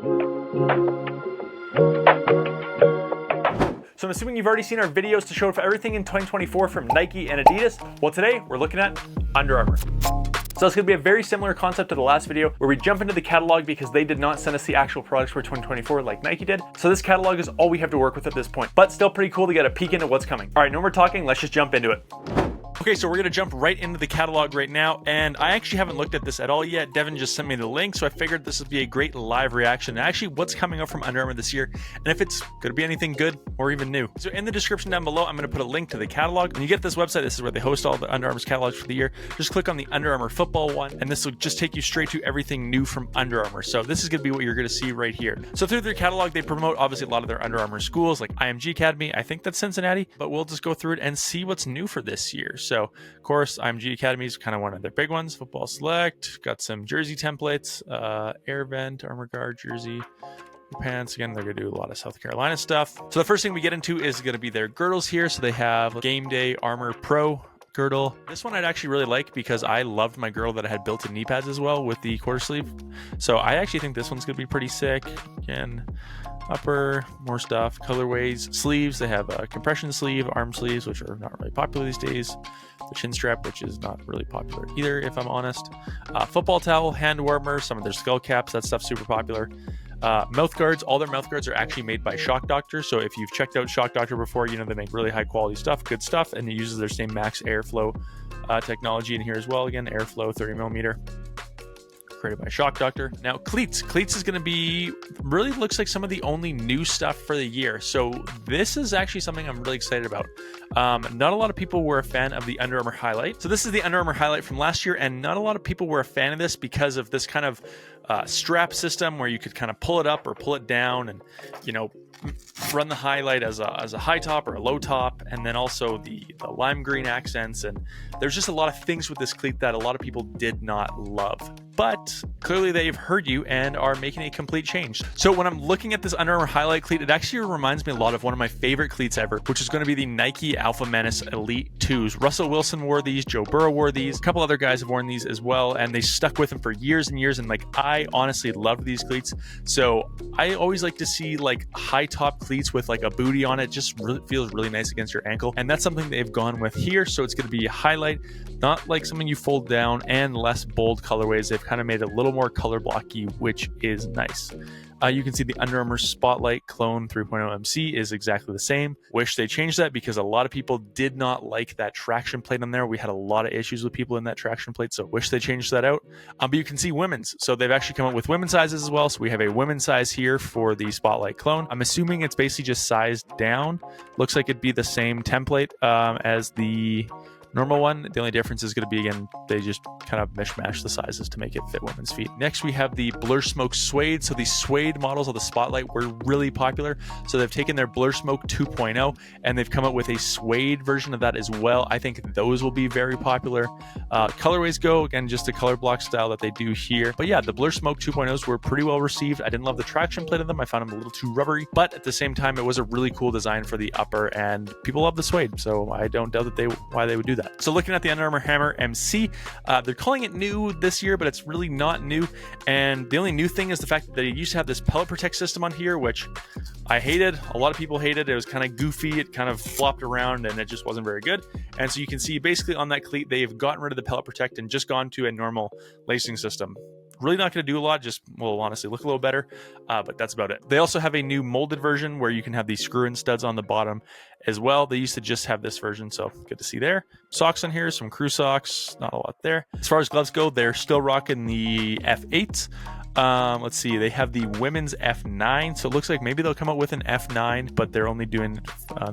So I'm assuming you've already seen our videos to show for everything in 2024 from Nike and Adidas. Well, today we're looking at Under Armour. So it's going to be a very similar concept to the last video where we jump into the catalog because they did not send us the actual products for 2024 like Nike did. So this catalog is all we have to work with at this point, but still pretty cool to get a peek into what's coming. All right, no more talking, let's just jump into it. Okay, so we're gonna jump right into the catalog right now, and I actually haven't looked at this at all yet. Devin just sent me the link, so I figured this would be a great live reaction. And actually, what's coming up from Under Armour this year, and if it's gonna be anything good or even new. So in the description down below, I'm gonna put a link to the catalog. When you get this website, this is where they host all the Under Armour's catalogs for the year. Just click on the Under Armour football one, and this will just take you straight to everything new from Under Armour. So this is gonna be what you're gonna see right here. So through their catalog, they promote obviously a lot of their Under Armour schools, like IMG Academy. I think that's Cincinnati, but we'll just go through it and see what's new for this year. So of course, IMG Academy is kind of one of their big ones. Football Select, got some jersey templates, Air Vent, Armor Guard jersey, pants. Again, they're going to do a lot of South Carolina stuff. So the first thing we get into is going to be their girdles here. So they have Game Day Armour Pro girdle. This one I'd actually really like because I loved my girdle that I had built-in knee pads as well with the quarter sleeve. So I actually think this one's going to be pretty sick. Again, upper, more stuff, colorways, sleeves. They have a compression sleeve, arm sleeves, which are not really popular these days. The chin strap, which is not really popular either, if I'm honest. Football towel, hand warmer, some of their skull caps, that stuff's super popular. Mouth guards, all their mouth guards are actually made by Shock Doctor. So if you've checked out Shock Doctor before, you know they make really high quality stuff, good stuff, and it uses their same max airflow technology in here as well. Again, airflow 30mm. Created by Shock Doctor. Now cleats is going to be really looks like some of the only new stuff for the year, so this is actually something I'm really excited about. Not a lot of people were a fan of the Under Armour Highlight, so this is the Under Armour Highlight from last year, and not a lot of people were a fan of this because of this kind of strap system where you could kind of pull it up or pull it down and, you know, run the highlight as a high top or a low top, and then also the lime green accents. And there's just a lot of things with this cleat that a lot of people did not love, but clearly they've heard you and are making a complete change. So when I'm looking at this Under Armour Highlight cleat, it actually reminds me a lot of one of my favorite cleats ever, which is going to be the Nike Alpha Menace Elite 2s. Russell Wilson wore these, Joe Burrow wore these, a couple other guys have worn these as well, and they stuck with them for years and years. And like, I honestly love these cleats, so I always like to see like high top cleats with like a booty on it. Just really feels really nice against your ankle, and that's something they've gone with here. So it's going to be a highlight, not like something you fold down, and less bold colorways. They've kind of made it a little more color blocky, which is nice. You can see the Under Armour Spotlight Clone 3.0 MC is exactly the same. Wish they changed that because a lot of people did not like that traction plate on there. We had a lot of issues with people in that traction plate, so wish they changed that out. But you can see women's. So they've actually come up with women's sizes as well. So we have a women's size here for the Spotlight Clone. I'm assuming it's basically just sized down. Looks like it'd be the same template as the normal one. The only difference is going to be, again, they just kind of mishmash the sizes to make it fit women's feet. Next, we have the Blur Smoke Suede. So these suede models of the Spotlight were really popular. So they've taken their Blur Smoke 2.0 and they've come up with a suede version of that as well. I think those will be very popular. Colorways go, again, just the color block style that they do here. But yeah, the Blur Smoke 2.0s were pretty well received. I didn't love the traction plate of them. I found them a little too rubbery, but at the same time, it was a really cool design for the upper, and people love the suede. So I don't doubt that why they would do that. So looking at the Under Armour Hammer MC, they're calling it new this year, but it's really not new. And the only new thing is the fact that it used to have this pellet protect system on here, which I hated. A lot of people hated. It was kind of goofy. It kind of flopped around and it just wasn't very good. And so you can see basically on that cleat, they've gotten rid of the pellet protect and just gone to a normal lacing system. Really not going to do a lot, just will honestly look a little better, but that's about it. They also have a new molded version where you can have these screw-in studs on the bottom as well. They used to just have this version, so good to see there. Socks on here, some crew socks, not a lot there. As far as gloves go, they're still rocking the F8s. Let's see, they have the women's F9, so it looks like maybe they'll come out with an F9, but they're only doing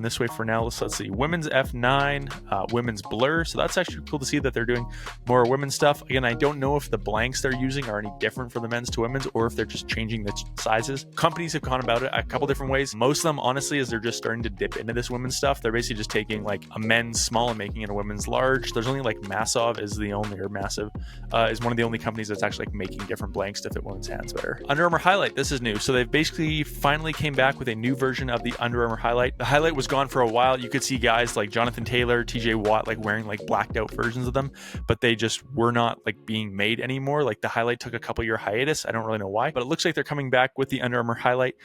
this way for now. So let's see, women's F9, women's Blur, so that's actually cool to see that they're doing more women's stuff. Again, I don't know if the blanks they're using are any different for the men's to women's, or if they're just changing the sizes. Companies have gone about it a couple different ways. Most of them, honestly, is they're just starting to dip into this women's stuff. They're basically just taking like a men's small and making it a women's large. There's only like Massive is one of the only companies that's actually like making different blanks to fit one's hand's better. Under Armour Highlight, this is new. So they've basically finally came back with a new version of the Under Armour Highlight. The Highlight was gone for a while. You could see guys like Jonathan Taylor, TJ Watt, like wearing like blacked out versions of them, but they just were not like being made anymore. Like the Highlight took a couple year hiatus. I don't really know why, but it looks like they're coming back with the Under Armour Highlight.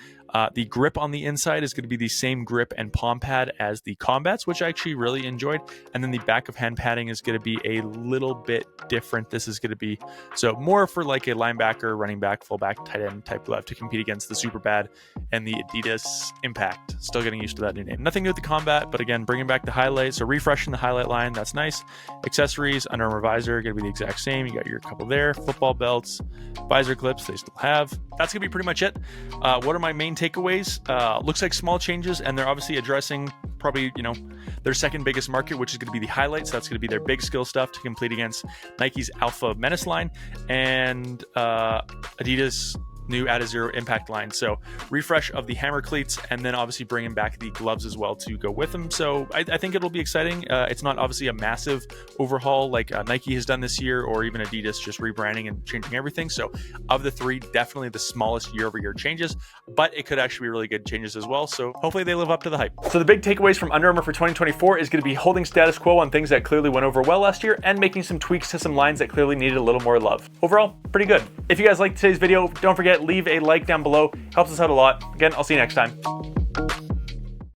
The grip on the inside is going to be the same grip and palm pad as the Combats, which I actually really enjoyed. And then the back of hand padding is going to be a little bit different. This is going to be so more for like a linebacker, running back, fullback, tight end type glove to compete against the Super Bad and the Adidas Impact. Still getting used to that new name. Nothing new with the Combat, but again, bringing back the Highlight. So refreshing the Highlight line. That's nice. Accessories, Under Armour visor, going to be the exact same. You got your couple there. Football belts, visor clips, they still have. That's going to be pretty much it. What are my main takeaways? Looks like small changes, and they're obviously addressing probably, you know, their second biggest market, which is going to be the Highlights. That's going to be their big skill stuff to compete against Nike's Alpha Menace line and Adidas new Adizero Impact line. So refresh of the hammer cleats, and then obviously bringing back the gloves as well to go with them. So I think it'll be exciting. It's not obviously a massive overhaul like Nike has done this year, or even Adidas just rebranding and changing everything. So of the three, definitely the smallest year-over-year changes, but it could actually be really good changes as well. So hopefully they live up to the hype. So the big takeaways from Under Armour for 2024 is going to be holding status quo on things that clearly went over well last year and making some tweaks to some lines that clearly needed a little more love. Overall, pretty good. If you guys liked today's video, don't forget, leave a like down below. Helps us out a lot. Again, I'll see you next time.